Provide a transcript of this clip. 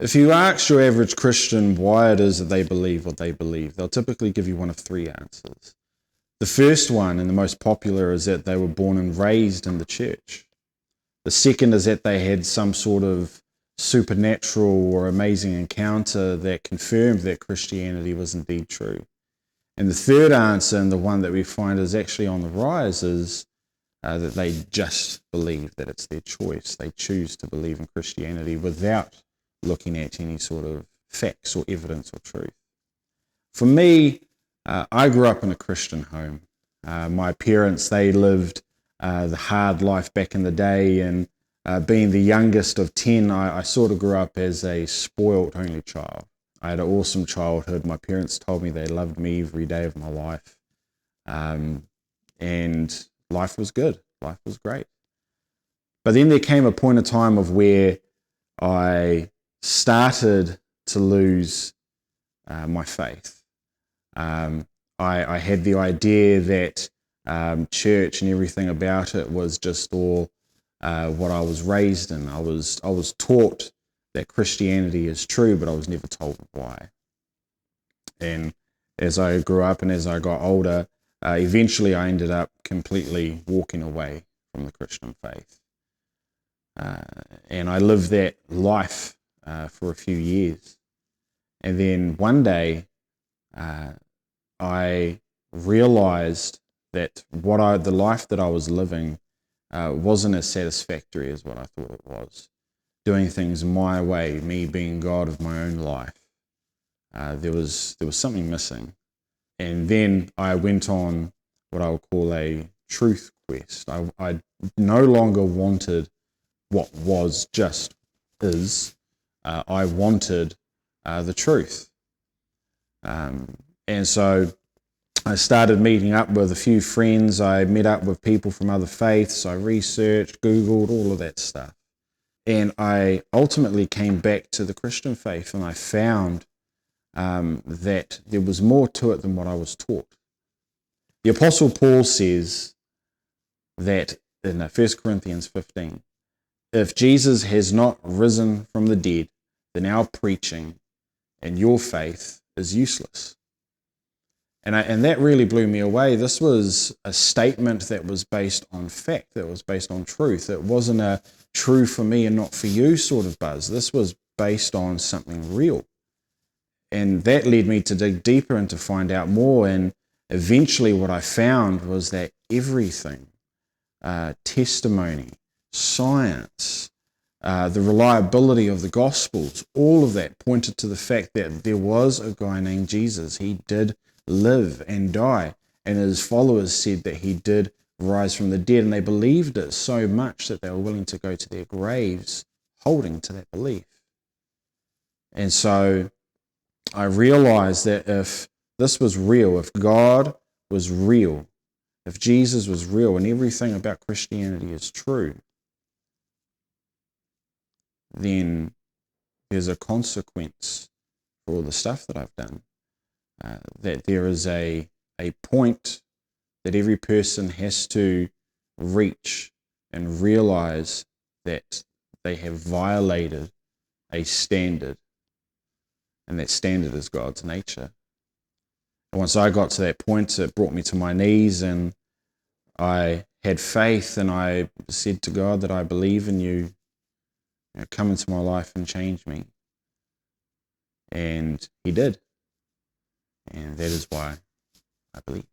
If you ask your average Christian why it is that they believe what they believe, they'll typically give you one of three answers. The first one, and the most popular, is that they were born and raised in the church. The second is that they had some sort of supernatural or amazing encounter that confirmed that Christianity was indeed true. And the third answer, and the one that we find is actually on the rise, is that they just believe that it's their choice. They choose to believe in Christianity without looking at any sort of facts or evidence or truth. For me, I grew up in a Christian home. My parents, they lived the hard life back in the day, and being the youngest of 10, I sort of grew up as a spoiled only child. I had an awesome childhood. My parents told me they loved me every day of my life. And life was good. Life was great. But then there came a point in time of where I started to lose my faith. I had the idea that church and everything about it was just all what I was raised in. I was taught that Christianity is true, but I was never told why. And as I grew up and as I got older, eventually I ended up completely walking away from the Christian faith. And I lived that life for a few years. And then one day, I realized that the life that I was living wasn't as satisfactory as what I thought it was. Doing things my way, me being God of my own life, there was something missing. And then I went on what I would call a truth quest. I no longer wanted what was just is. I wanted the truth. And so I started meeting up with a few friends. I met up with people from other faiths. I researched, Googled, all of that stuff. And I ultimately came back to the Christian faith, and I found that there was more to it than what I was taught. The Apostle Paul says that in 1 Corinthians 15, if Jesus has not risen from the dead, then our preaching and your faith is useless. And that really blew me away. This was a statement that was based on fact, that was based on truth. It wasn't a true for me and not for you sort of buzz. This was based on something real. And that led me to dig deeper and to find out more. And eventually what I found was that everything, testimony, science, the reliability of the Gospels, all of that pointed to the fact that there was a guy named Jesus. He did live and die, and his followers said that he did rise from the dead, and they believed it so much that they were willing to go to their graves holding to that belief. And so I realized that if this was real, if God was real, if Jesus was real, and everything about Christianity is true, then there's a consequence for all the stuff that I've done. That there is a point that every person has to reach and realize that they have violated a standard, and that standard is God's nature. And once I got to that point, it brought me to my knees, and I had faith, and I said to God that I believe in you. Come into my life and change me. And he did. And that is why I believe.